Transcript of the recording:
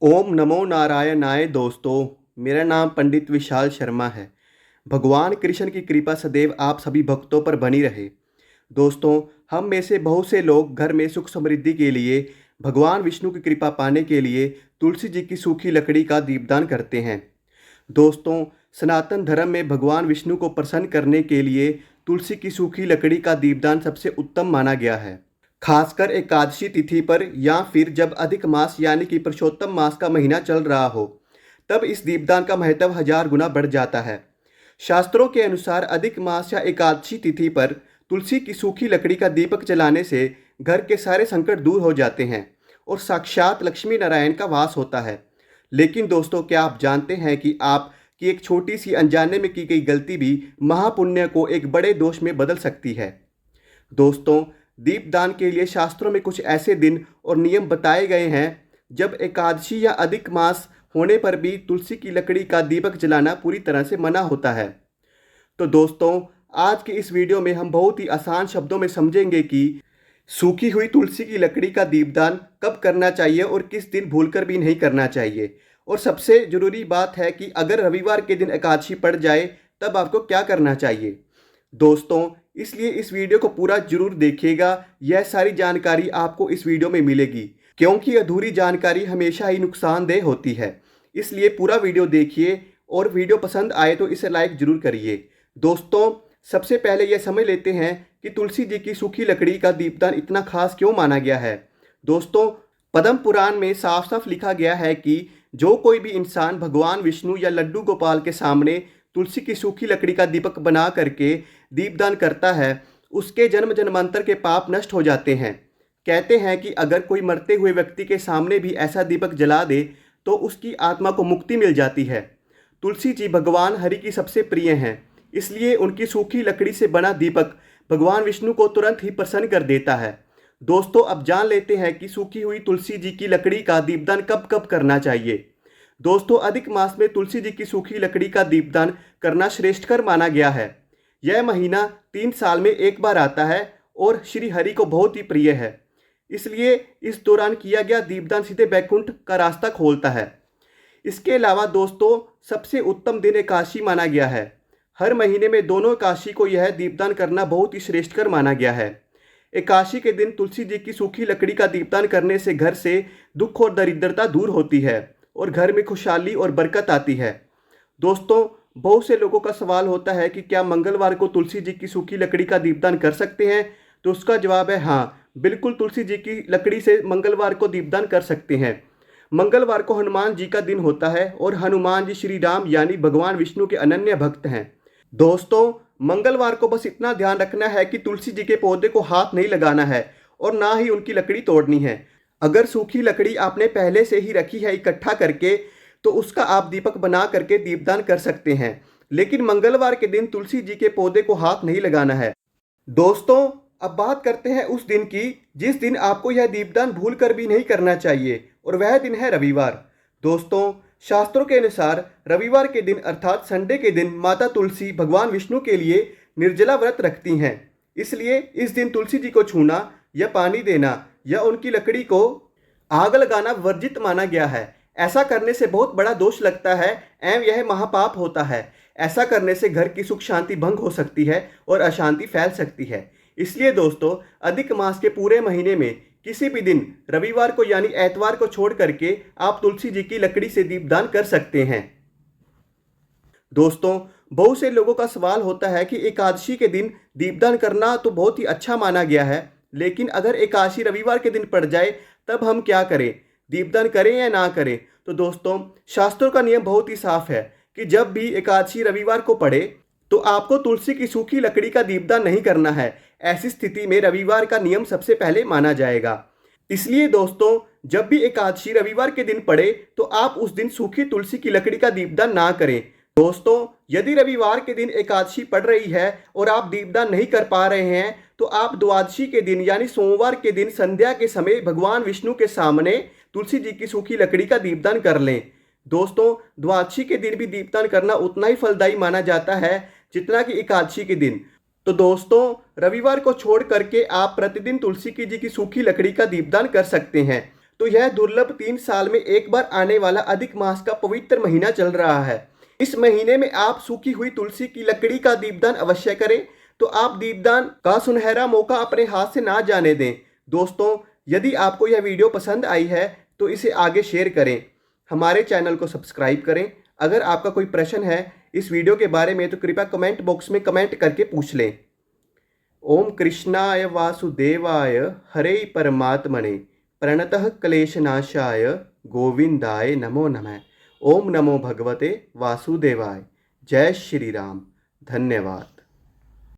ओम नमो नारायणाय दोस्तों। मेरा नाम पंडित विशाल शर्मा है। भगवान कृष्ण की कृपा सदैव आप सभी भक्तों पर बनी रहे। दोस्तों, हम में से बहुत से लोग घर में सुख समृद्धि के लिए, भगवान विष्णु की कृपा पाने के लिए तुलसी जी की सूखी लकड़ी का दीपदान करते हैं। दोस्तों, सनातन धर्म में भगवान विष्णु को प्रसन्न करने के लिए तुलसी की सूखी लकड़ी का दीपदान सबसे उत्तम माना गया है। खासकर एकादशी तिथि पर या फिर जब अधिक मास यानी कि पुरुषोत्तम मास का महीना चल रहा हो, तब इस दीपदान का महत्व 1000 गुना बढ़ जाता है। शास्त्रों के अनुसार अधिक मास या एकादशी तिथि पर तुलसी की सूखी लकड़ी का दीपक जलाने से घर के सारे संकट दूर हो जाते हैं और साक्षात लक्ष्मी नारायण का वास होता है। लेकिन दोस्तों, क्या आप जानते हैं कि आपकी एक छोटी सी अनजाने में की गई गलती भी महापुण्य को एक बड़े दोष में बदल सकती है। दोस्तों, दीपदान के लिए शास्त्रों में कुछ ऐसे दिन और नियम बताए गए हैं जब एकादशी या अधिक मास होने पर भी तुलसी की लकड़ी का दीपक जलाना पूरी तरह से मना होता है। तो दोस्तों, आज की इस वीडियो में हम बहुत ही आसान शब्दों में समझेंगे कि सूखी हुई तुलसी की लकड़ी का दीपदान कब करना चाहिए और किस दिन भूलकर भी नहीं करना चाहिए। और सबसे ज़रूरी बात है कि अगर रविवार के दिन एकादशी पड़ जाए तब आपको क्या करना चाहिए। दोस्तों, इसलिए इस वीडियो को पूरा जरूर देखिएगा। यह सारी जानकारी आपको इस वीडियो में मिलेगी, क्योंकि अधूरी जानकारी हमेशा ही नुकसानदेह होती है। इसलिए पूरा वीडियो देखिए और वीडियो पसंद आए तो इसे लाइक जरूर करिए। दोस्तों, सबसे पहले यह समझ लेते हैं कि तुलसी जी की सूखी लकड़ी का दीपदान इतना खास क्यों माना गया है। दोस्तों, पद्म पुराण में साफ साफ लिखा गया है कि जो कोई भी इंसान भगवान विष्णु या लड्डू गोपाल के सामने तुलसी की सूखी लकड़ी का दीपक बना करके दीपदान करता है, उसके जन्म जन्मांतर के पाप नष्ट हो जाते हैं। कहते हैं कि अगर कोई मरते हुए व्यक्ति के सामने भी ऐसा दीपक जला दे तो उसकी आत्मा को मुक्ति मिल जाती है। तुलसी जी भगवान हरि की सबसे प्रिय हैं, इसलिए उनकी सूखी लकड़ी से बना दीपक भगवान विष्णु को तुरंत ही प्रसन्न कर देता है। दोस्तों, अब जान लेते हैं कि सूखी हुई तुलसी जी की लकड़ी का दीपदान कब कब करना चाहिए। दोस्तों, अधिक मास में तुलसी जी की सूखी लकड़ी का दीपदान करना श्रेष्ठकर माना गया है। यह महीना 3 साल में एक बार आता है और श्री हरि को बहुत ही प्रिय है, इसलिए इस दौरान किया गया दीपदान सीधे बैकुंठ का रास्ता खोलता है। इसके अलावा दोस्तों, सबसे उत्तम दिन एकादशी माना गया है। हर महीने में दोनों एकादशी को यह दीपदान करना बहुत ही श्रेष्ठकर माना गया है। एकादशी के दिन तुलसी जी की सूखी लकड़ी का दीपदान करने से घर से दुख और दरिद्रता दूर होती है और घर में खुशहाली और बरकत आती है। दोस्तों, बहुत से लोगों का सवाल होता है कि क्या मंगलवार को तुलसी जी की सूखी लकड़ी का दीपदान कर सकते हैं। तो उसका जवाब है हाँ, बिल्कुल तुलसी जी की लकड़ी से मंगलवार को दीपदान कर सकते हैं। मंगलवार को हनुमान जी का दिन होता है और हनुमान जी श्री राम यानी भगवान विष्णु के अनन्य भक्त हैं। दोस्तों, मंगलवार को बस इतना ध्यान रखना है कि तुलसी जी के पौधे को हाथ नहीं लगाना है और ना ही उनकी लकड़ी तोड़नी है। अगर सूखी लकड़ी आपने पहले से ही रखी है इकट्ठा करके, तो उसका आप दीपक बना करके दीपदान कर सकते हैं, लेकिन मंगलवार के दिन तुलसी जी के पौधे को हाथ नहीं लगाना है। दोस्तों, अब बात करते हैं उस दिन की जिस दिन आपको यह दीपदान भूल कर भी नहीं करना चाहिए, और वह दिन है रविवार। दोस्तों, शास्त्रों के अनुसार रविवार के दिन अर्थात संडे के दिन माता तुलसी भगवान विष्णु के लिए निर्जला व्रत रखती हैं। इसलिए इस दिन तुलसी जी को छूना या पानी देना या उनकी लकड़ी को आग लगाना वर्जित माना गया है। ऐसा करने से बहुत बड़ा दोष लगता है एवं यह महापाप होता है। ऐसा करने से घर की सुख शांति भंग हो सकती है और अशांति फैल सकती है। इसलिए दोस्तों, अधिक मास के पूरे महीने में किसी भी दिन रविवार को यानी एतवार को छोड़ करके आप तुलसी जी की लकड़ी से दीपदान कर सकते हैं। दोस्तों, बहुत से लोगों का सवाल होता है कि एकादशी के दिन दीपदान करना तो बहुत ही अच्छा माना गया है, लेकिन अगर एकादशी रविवार के दिन पड़ जाए तब हम क्या करें, दीपदान करें या ना करें। तो दोस्तों, शास्त्रों का नियम बहुत ही साफ है कि जब भी एकादशी रविवार को पड़े तो आपको तुलसी की सूखी लकड़ी का दीपदान नहीं करना है। ऐसी स्थिति में रविवार का नियम सबसे पहले माना जाएगा। इसलिए दोस्तों, जब भी एकादशी रविवार के दिन पड़े तो आप उस दिन सूखी तुलसी की लकड़ी का दीपदान ना करें। दोस्तों, यदि रविवार के दिन एकादशी पड़ रही है और आप दीपदान नहीं कर पा रहे हैं, तो आप द्वादशी के दिन यानी सोमवार के दिन संध्या के समय भगवान विष्णु के सामने तुलसी जी की सूखी लकड़ी का दीपदान कर लें। दोस्तों, द्वादशी के दिन भी दीपदान करना उतना ही फलदायी माना जाता है जितना कि एकादशी के दिन। तो दोस्तों, रविवार को छोड़ करके आप प्रतिदिन तुलसी जी की सूखी लकड़ी का दीपदान कर सकते हैं। तो यह दुर्लभ 3 साल में एक बार आने वाला अधिक मास का पवित्र महीना चल रहा है। इस महीने में आप सूखी हुई तुलसी की लकड़ी का दीपदान अवश्य करें। तो आप दीपदान का सुनहरा मौका अपने हाथ से ना जाने दें। दोस्तों, यदि आपको यह वीडियो पसंद आई है तो इसे आगे शेयर करें। हमारे चैनल को सब्सक्राइब करें। अगर आपका कोई प्रश्न है इस वीडियो के बारे में तो कृपया कमेंट बॉक्स में कमेंट करके पूछ लें। ओम कृष्णाय वासुदेवाय हरे परमात्मने प्रणतः क्लेशनाशाय गोविंदाय नमो नमः। ओम नमो भगवते वासुदेवाय। जय श्री राम। धन्यवाद।